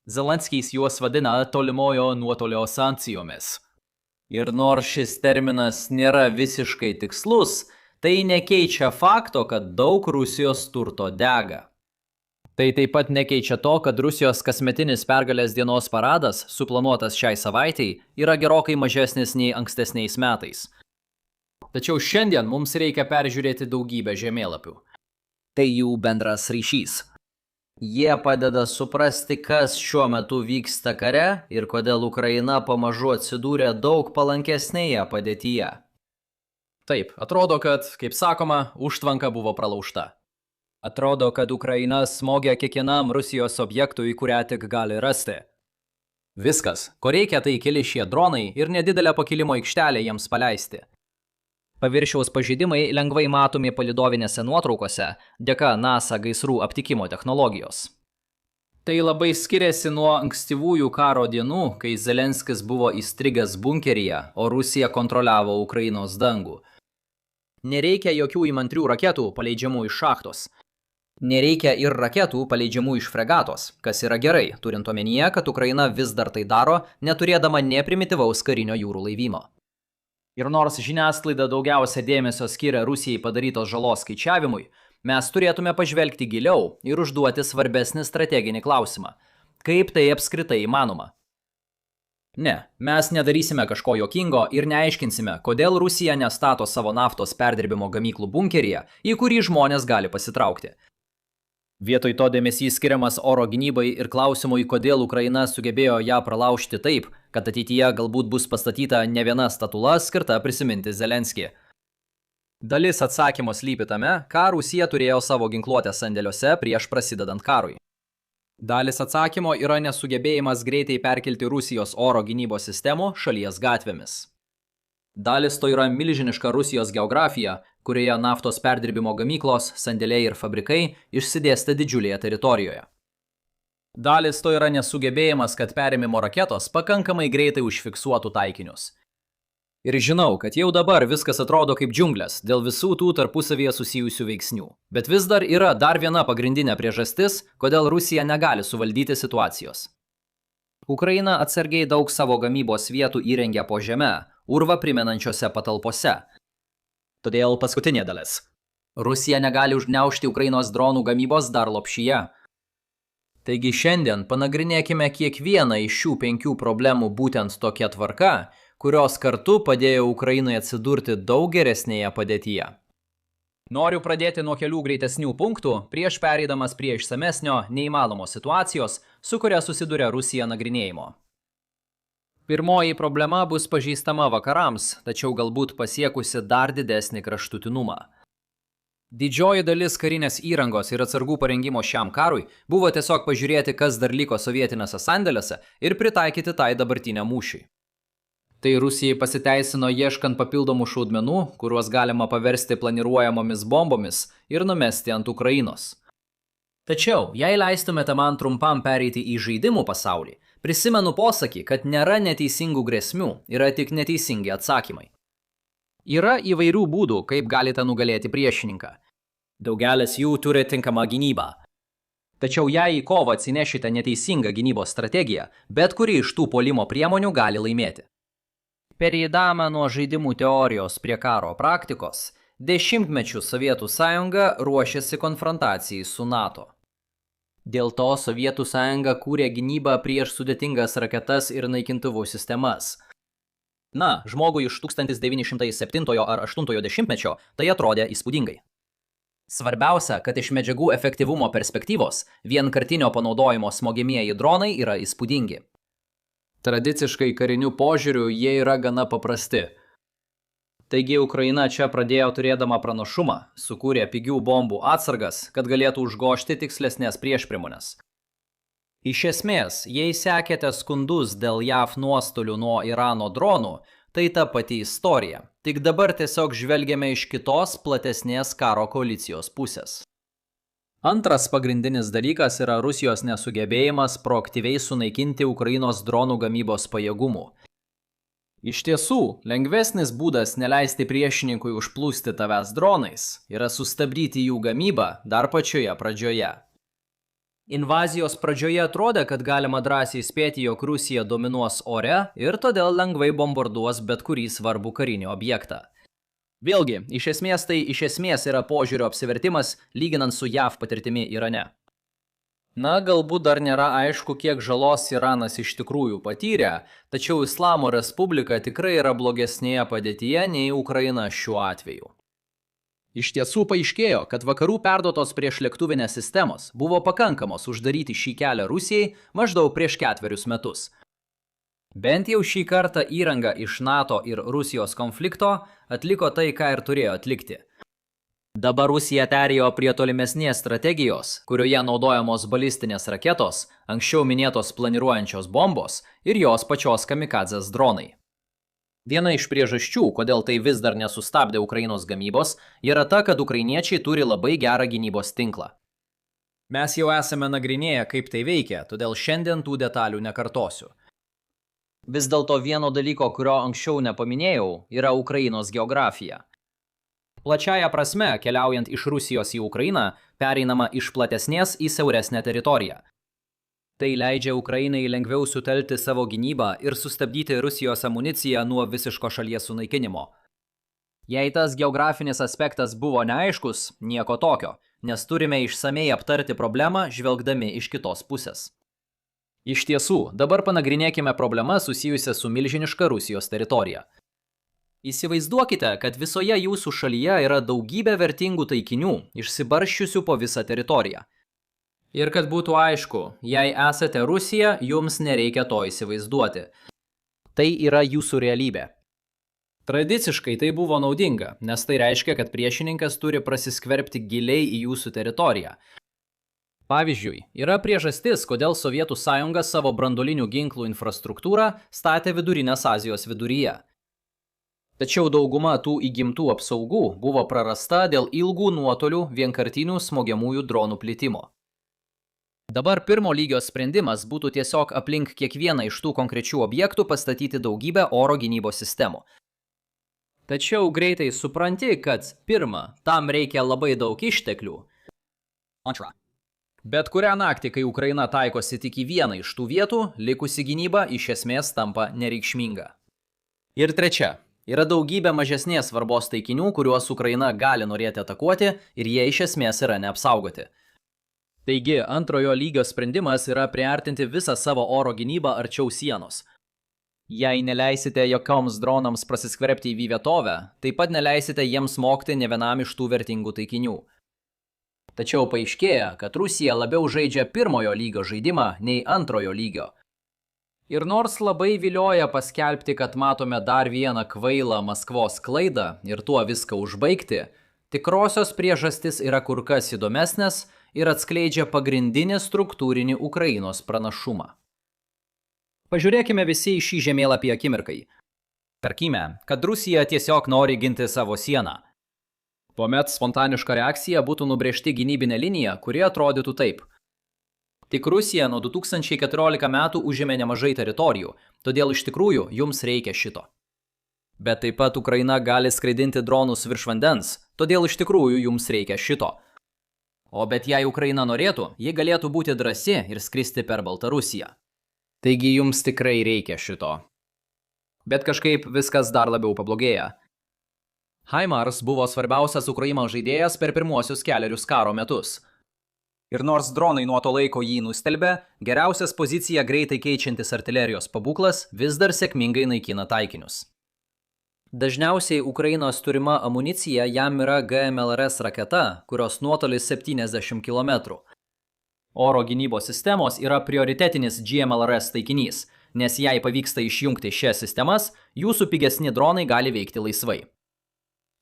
Zelenskis juos vadina tolimojo nuotolio sankcijomis. Ir nors šis terminas nėra visiškai tikslus, tai nekeičia fakto, kad daug Rusijos turto dega. Tai taip pat nekeičia to, kad Rusijos kasmetinis pergalės dienos paradas, suplanuotas šiai savaitei, yra gerokai mažesnis nei ankstesniais metais. Tačiau šiandien mums reikia peržiūrėti daugybę žemėlapių. Tai jų bendras ryšys. Jie padeda suprasti, kas šiuo metu vyksta kare ir kodėl Ukraina pamažu atsidūrė daug palankesnėje padėtyje. Taip, atrodo, kad, kaip sakoma, užtvanka buvo pralaužta. Atrodo, kad Ukraina smogia kiekvienam Rusijos objektui, kurią tik gali rasti. Viskas, ko reikia, tai keli šie dronai ir nedidelę pakilimo aikštelę jiems paleisti. Paviršiaus pažeidimai lengvai matomi palidovinėse nuotraukose dėka NASA gaisrų aptikimo technologijos. Tai labai skiriasi nuo ankstyvųjų karo dienų, kai Zelenskis buvo įstrigęs bunkeryje, o Rusija kontroliavo Ukrainos dangų. Nereikia jokių įmantrių raketų paleidžiamų iš šachtos. Nereikia ir raketų paleidžiamų iš fregatos, kas yra gerai, turint omenyje, kad Ukraina vis dar tai daro, neturėdama neprimityvaus karinio jūrų laivyno. Ir nors žiniasklaida daugiausia dėmesio skiria Rusijai padarytos žalos skaičiavimui, mes turėtume pažvelgti giliau ir užduoti svarbesnį strateginį klausimą. Kaip tai apskritai įmanoma? Ne, mes nedarysime kažko juokingo ir neaiškinsime, kodėl Rusija nestato savo naftos perdirbimo gamyklų bunkeryje, į kurį žmonės gali pasitraukti. Vietoj to dėmesys skiriamas oro gynybai ir klausimui, kodėl Ukraina sugebėjo ją pralaužti taip, kad ateityje galbūt bus pastatyta ne viena statula skirta prisiminti Zelenskį. Dalis atsakymo slypi tame, ką Rusija turėjo savo ginkluotės sandėliuose prieš prasidedant karui. Dalis atsakymo yra nesugebėjimas greitai perkelti Rusijos oro gynybos sistemų šalies gatvėmis. Dalis to yra milžiniška Rusijos geografija, kurioje naftos perdirbimo gamyklos, sandėliai ir fabrikai išsidėstė didžiulėje teritorijoje. Dalis to yra nesugebėjimas, kad perėmimo raketos pakankamai greitai užfiksuotų taikinius. Ir žinau, kad jau dabar viskas atrodo kaip džiunglės dėl visų tų tarpusavyje susijusių veiksnių. Bet vis dar yra dar viena pagrindinė priežastis, kodėl Rusija negali suvaldyti situacijos. Ukraina atsargiai daug savo gamybos vietų įrengia po žeme, urvą primenančiose patalpose. Todėl paskutinė dalis. Rusija negali užgniaužti Ukrainos dronų gamybos dar lopšyje. Taigi šiandien panagrinėkime kiekvieną iš šių 5 problemų būtent tokia tvarka, kurios kartu padėjo Ukrainai atsidurti daug geresnėje padėtyje. Noriu pradėti nuo kelių greitesnių punktų, prieš pereidamas prie išsamesnio, neįmanomos situacijos, su kuria susiduria Rusija nagrinėjimo. Pirmoji problema bus pažįstama vakarams, tačiau galbūt pasiekusi dar didesnį kraštutinumą. Didžioji dalis karinės įrangos ir atsargų parengimo šiam karui buvo tiesiog pažiūrėti, kas dar liko sovietinėse sandėliuose ir pritaikyti tai dabartiniam mūšiui. Tai Rusijai pasiteisino ieškant papildomų šaudmenų, kuriuos galima paversti planiruojamomis bombomis ir numesti ant Ukrainos. Tačiau, jei leistumėte man trumpam pereiti į žaidimų pasaulį, prisimenu posakį, kad nėra neteisingų grėsmių, yra tik neteisingi atsakymai. Yra įvairių būdų, kaip galite nugalėti priešininką. Daugelis jų turi tinkamą gynybą. Tačiau jei į kovą atsinešite neteisingą gynybos strategiją, bet kuri iš tų puolimo priemonių gali laimėti. Pereidama nuo žaidimų teorijos prie karo praktikos, dešimtmečius Sovietų sąjunga ruošėsi konfrontacijai su NATO. Dėl to Sovietų sąjunga kūrė gynybą prieš sudėtingas raketas ir naikintuvų sistemas. Na, žmogui iš 1907 ar 80-mečio tai atrodė įspūdingai. Svarbiausia, kad iš medžiagų efektyvumo perspektyvos vienkartinio panaudojimo smogimieji dronai yra įspūdingi. Tradiciškai kariniu požiūriu jie yra gana paprasti. Taigi Ukraina čia pradėjo turėdama pranašumą, sukūrė pigių bombų atsargas, kad galėtų užgožti tikslesnės priešpriemones. Iš esmės, jei sekėte skundus dėl JAV nuostolių nuo Irano dronų, tai ta pati istorija, tik dabar tiesiog žvelgiame iš kitos platesnės karo koalicijos pusės. Antras pagrindinis dalykas yra Rusijos nesugebėjimas proaktyviai sunaikinti Ukrainos dronų gamybos pajėgumų. Iš tiesų, lengvesnis būdas neleisti priešininkui užplūsti tavęs dronais yra sustabdyti jų gamybą dar pačioje pradžioje. Invazijos pradžioje atrodė, kad galima drąsiai spėti, jog Rusija dominuos ore ir todėl lengvai bombarduos bet kurį svarbų karinį objektą. Vėlgi, iš esmės yra požiūrio apsivertimas, lyginant su JAV patirtimi Irane. Na, galbūt dar nėra aišku, kiek žalos Iranas iš tikrųjų patyrė, tačiau Islamo Respublika tikrai yra blogesnėje padėtyje nei Ukraina šiuo atveju. Iš tiesų paaiškėjo, kad vakarų perduotos priešlėktuvinės sistemos buvo pakankamos uždaryti šį kelią Rusijai maždaug prieš 4 metus. Bent jau šį kartą įranga iš NATO ir Rusijos konflikto atliko tai, ką ir turėjo atlikti. Dabar Rusija perėjo prie tolimesnės strategijos, kurioje naudojamos balistinės raketos, anksčiau minėtos planiruojančios bombos ir jos pačios kamikadzės dronai. Viena iš priežasčių, kodėl tai vis dar nesustabdė Ukrainos gamybos, yra ta, kad ukrainiečiai turi labai gerą gynybos tinklą. Mes jau esame nagrinėję, kaip tai veikia, todėl šiandien tų detalių nekartosiu. Vis dėlto vieno dalyko, kurio anksčiau nepaminėjau, yra Ukrainos geografija. Plačiaja prasme, keliaujant iš Rusijos į Ukrainą, pereinama iš platesnės į siauresnę teritoriją. Tai leidžia Ukrainai lengviau sutelkti savo gynybą ir sustabdyti Rusijos amuniciją nuo visiško šalies sunaikinimo. Jei tas geografinis aspektas buvo neaiškus, nieko tokio, nes turime išsamei aptarti problemą, žvelgdami iš kitos pusės. Iš tiesų, dabar panagrinėkime problemą susijusią su milžiniška Rusijos teritorija. Įsivaizduokite, kad visoje jūsų šalyje yra daugybė vertingų taikinių, išsibarsčiusių po visą teritoriją. Ir kad būtų aišku, jei esate Rusija, jums nereikia to įsivaizduoti. Tai yra jūsų realybė. Tradiciškai tai buvo naudinga, nes tai reiškia, kad priešininkas turi prasiskverbti giliai į jūsų teritoriją. Pavyzdžiui, yra priežastis, kodėl Sovietų sąjunga savo branduolinių ginklų infrastruktūrą statė Vidurinės Azijos viduryje. Tačiau dauguma tų įgimtų apsaugų buvo prarasta dėl ilgų nuotolių vienkartinių smogiamųjų dronų plitimo. Dabar pirmo lygio sprendimas būtų tiesiog aplink kiekvieną iš tų konkrečių objektų pastatyti daugybę oro gynybos sistemų. Tačiau greitai supranti, kad pirma, tam reikia labai daug išteklių. Antra. Bet kurią naktį, kai Ukraina taikosi tik į vieną iš tų vietų, likusi gynyba iš esmės tampa nereikšminga. Ir trečia. Yra daugybė mažesnės svarbos taikinių, kuriuos Ukraina gali norėti atakuoti ir jie iš esmės yra neapsaugoti. Taigi, antrojo lygio sprendimas yra priartinti visą savo oro gynybą arčiau sienos. Jei neleisite jokioms dronams prasiskverbti į vietovę, taip pat neleisite jiems smogti ne vienam iš tų vertingų taikinių. Tačiau paaiškėja, kad Rusija labiau žaidžia pirmojo lygio žaidimą nei antrojo lygio. Ir nors labai vilioja paskelbti, kad matome dar vieną kvailą Maskvos klaidą ir tuo viską užbaigti, tikrosios priežastis yra kur kas įdomesnės ir atskleidžia pagrindinį struktūrinį Ukrainos pranašumą. Pažiūrėkime visi į šį žemėlapį akimirkai. Tarkime, kad Rusija tiesiog nori ginti savo sieną. Tuomet spontaniška reakcija būtų nubrėžti gynybinę liniją, kuri atrodytų taip. Tik Rusija nuo 2014 metų užėmė nemažai teritorijų, todėl iš tikrųjų jums reikia šito. Bet taip pat Ukraina gali skraidinti dronus virš vandens, todėl iš tikrųjų jums reikia šito. O bet jei Ukraina norėtų, ji galėtų būti drąsi ir skristi per Baltarusiją. Taigi jums tikrai reikia šito. Bet kažkaip viskas dar labiau pablogėja. HIMARS buvo svarbiausias Ukrainos žaidėjas per pirmuosius 4 karo metus. Ir nors dronai nuo to laiko jį nustelbė, geriausias poziciją greitai keičiantis artilerijos pabūklas vis dar sėkmingai naikina taikinius. Dažniausiai Ukrainos turima amunicija jam yra GMLRS raketa, kurios nuotolis 70 km. Oro gynybos sistemos yra prioritetinis GMLRS taikinys, nes jei pavyksta išjungti šias sistemas, jūsų pigesni dronai gali veikti laisvai.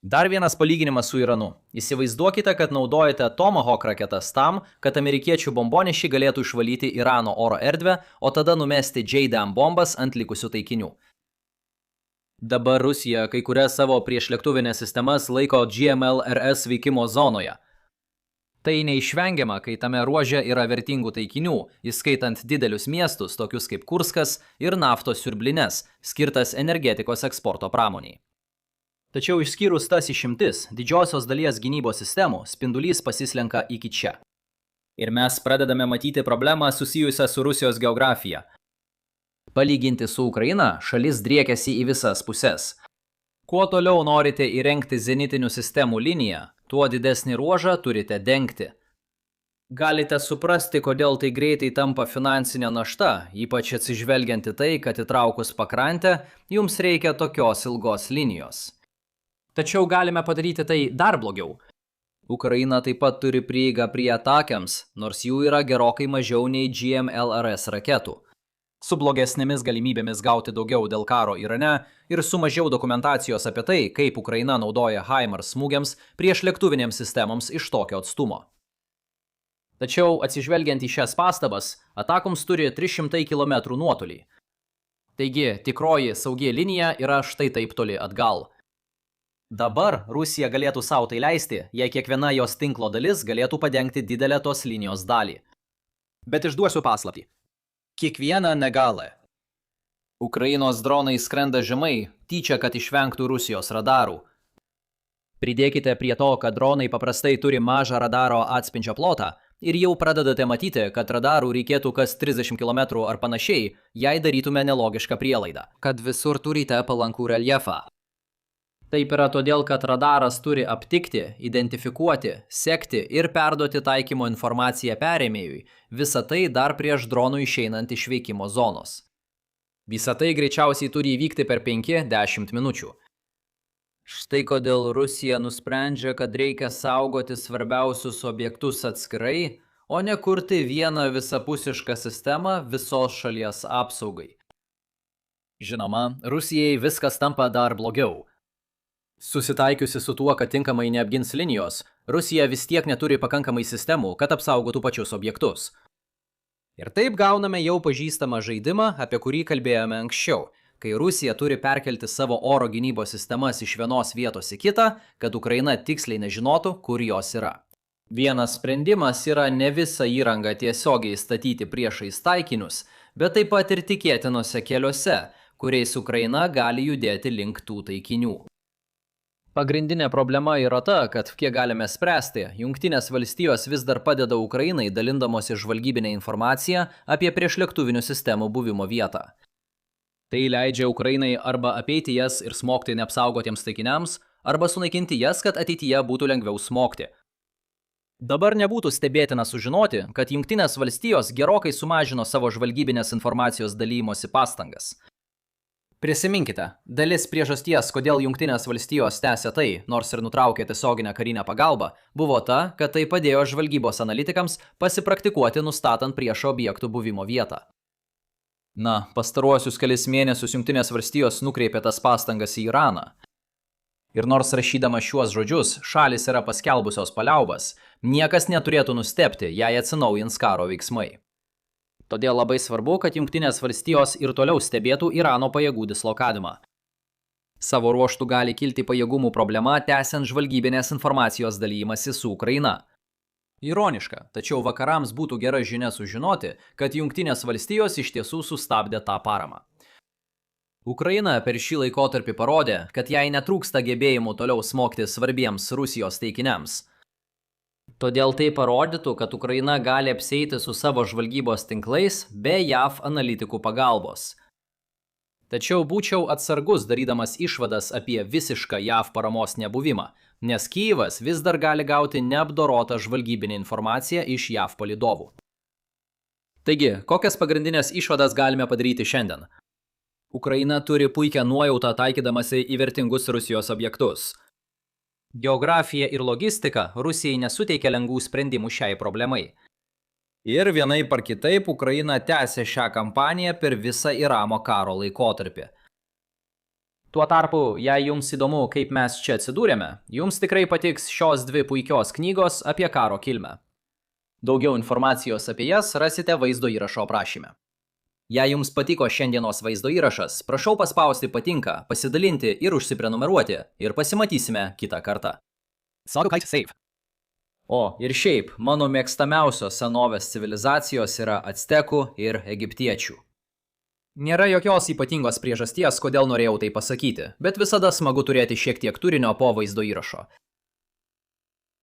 Dar vienas palyginimas su Iranu. Įsivaizduokite, kad naudojate Tomahawk raketas tam, kad amerikiečių bombonešiai galėtų išvalyti Irano oro erdvę, o tada numesti JDAM bombas ant likusių taikinių. Dabar Rusija kai kurias savo priešlėktuvinės sistemas laiko GMLRS veikimo zonoje. Tai neišvengiama, kai tame ruože yra vertingų taikinių, įskaitant didelius miestus, tokius kaip Kurskas ir naftos siurblines, skirtas energetikos eksporto pramoniai. Tačiau išskyrus tas išimtis, didžiosios dalies gynybos sistemų spindulys pasislenka iki čia. Ir mes pradedame matyti problemą susijusią su Rusijos geografija. Palyginti su Ukraina, šalis driekiasi į visas puses. Kuo toliau norite įrengti zenitinių sistemų liniją, tuo didesnį ruožą turite dengti. Galite suprasti, kodėl tai greitai tampa finansinė našta, ypač atsižvelgiant į tai, kad įtraukus pakrantę, jums reikia tokios ilgos linijos. Tačiau galime padaryti tai dar blogiau. Ukraina taip pat turi prieigą prie atakiams, nors jų yra gerokai mažiau nei GMLRS raketų. Su blogesnėmis galimybėmis gauti daugiau dėl karo Irane ir su mažiau dokumentacijos apie tai, kaip Ukraina naudoja HIMARS smūgiams prieš lėktuvinėms sistemoms iš tokio atstumo. Tačiau, atsižvelgiant į šias pastabas, atakoms turi 300 km nuotolį. Taigi, tikroji saugi linija yra štai taip toli atgal. Dabar Rusija galėtų savo tai leisti, jei kiekviena jos tinklo dalis galėtų padengti didelę tos linijos dalį. Bet išduosiu paslaptį. Kiekvieną negali. Ukrainos dronai skrenda žemai, tyčia, kad išvengtų Rusijos radarų. Pridėkite prie to, kad dronai paprastai turi mažą radaro atspindžio plotą ir jau pradedate matyti, kad radarų reikėtų kas 30 km ar panašiai, jei darytume nelogišką prielaidą, kad visur turite palankų reljefą. Taip yra todėl, kad radaras turi aptikti, identifikuoti, sekti ir perduoti taikymo informaciją perėmėjui, visa tai dar prieš dronų išeinant iš veikimo zonos. Visa tai greičiausiai turi įvykti per 5-10 minučių. Štai kodėl Rusija nusprendžia, kad reikia saugoti svarbiausius objektus atskirai, o ne kurti vieną visapusišką sistemą visos šalies apsaugai. Žinoma, Rusijai viskas tampa dar blogiau. Susitaikiusi su tuo, kad tinkamai neapgins linijos, Rusija vis tiek neturi pakankamai sistemų, kad apsaugotų pačius objektus. Ir taip gauname jau pažįstamą žaidimą, apie kurį kalbėjome anksčiau, kai Rusija turi perkelti savo oro gynybos sistemas iš vienos vietos į kitą, kad Ukraina tiksliai nežinotų, kur jos yra. Vienas sprendimas yra ne visą įrangą tiesiogiai statyti priešais taikinius, bet taip pat ir tikėtinose keliuose, kuriais Ukraina gali judėti link tų taikinių. Pagrindinė problema yra ta, kad, kiek galime spręsti, Jungtinės valstijos vis dar padeda Ukrainai dalindamosi žvalgybinę informaciją apie priešlėktuvinių sistemų buvimo vietą. Tai leidžia Ukrainai arba apeiti jas ir smogti neapsaugotiems taikiniams, arba sunaikinti jas, kad ateityje būtų lengviau smogti. Dabar nebūtų stebėtina sužinoti, kad Jungtinės valstijos gerokai sumažino savo žvalgybinės informacijos dalymosi pastangas. Prisiminkite, dalis priežasties, kodėl Jungtinės valstijos tęsė tai, nors ir nutraukė tiesioginę karinę pagalbą, buvo ta, kad tai padėjo žvalgybos analitikams pasipraktikuoti nustatant priešo objektų buvimo vietą. Na, pastaruosius kelis mėnesius Jungtinės valstijos nukreipė tas pastangas į Iraną. Ir nors rašydama šiuos žodžius, šalis yra paskelbusios paliaubas, niekas neturėtų nustebti, jei atsinaujins karo veiksmai. Todėl labai svarbu, kad Jungtinės valstijos ir toliau stebėtų Irano pajėgų dislokavimą. Savo ruožtų gali kilti pajėgumų problema, tęsiant žvalgybinės informacijos dalymasi su Ukraina. Ironiška, tačiau vakarams būtų gera žinia sužinoti, kad Jungtinės valstijos iš tiesų sustabdė tą paramą. Ukraina per šį laikotarpį parodė, kad jai netrūksta gebėjimų toliau smogti svarbiems Rusijos taikiniams. Todėl tai parodytų, kad Ukraina gali apsieiti su savo žvalgybos tinklais be JAV analitikų pagalbos. Tačiau būčiau atsargus darydamas išvadas apie visišką JAV paramos nebuvimą, nes Kyjivas vis dar gali gauti neapdorotą žvalgybinę informaciją iš JAV palydovų. Taigi, kokias pagrindinės išvadas galime padaryti šiandien? Ukraina turi puikią nuojautą taikydamasi į vertingus Rusijos objektus. Geografija ir logistika Rusijai nesuteikia lengvų sprendimų šiai problemai. Ir vienaip ar kitaip Ukraina tęsia šią kampaniją per visą Irano karo laikotarpį. Tuo tarpu, jei jums įdomu, kaip mes čia atsidūrėme, jums tikrai patiks šios dvi puikios knygos apie karo kilmę. Daugiau informacijos apie jas rasite vaizdo įrašo aprašyme. Jei jums patiko šiandienos vaizdo įrašas, prašau paspausti patinka, pasidalinti ir užsiprenumeruoti ir pasimatysime kitą kartą. O, ir šiaip, mano mėgstamiausios senovės civilizacijos yra actekų ir egiptiečių. Nėra jokios ypatingos priežasties, kodėl norėjau tai pasakyti, bet visada smagu turėti šiek tiek turinio po vaizdo įrašo.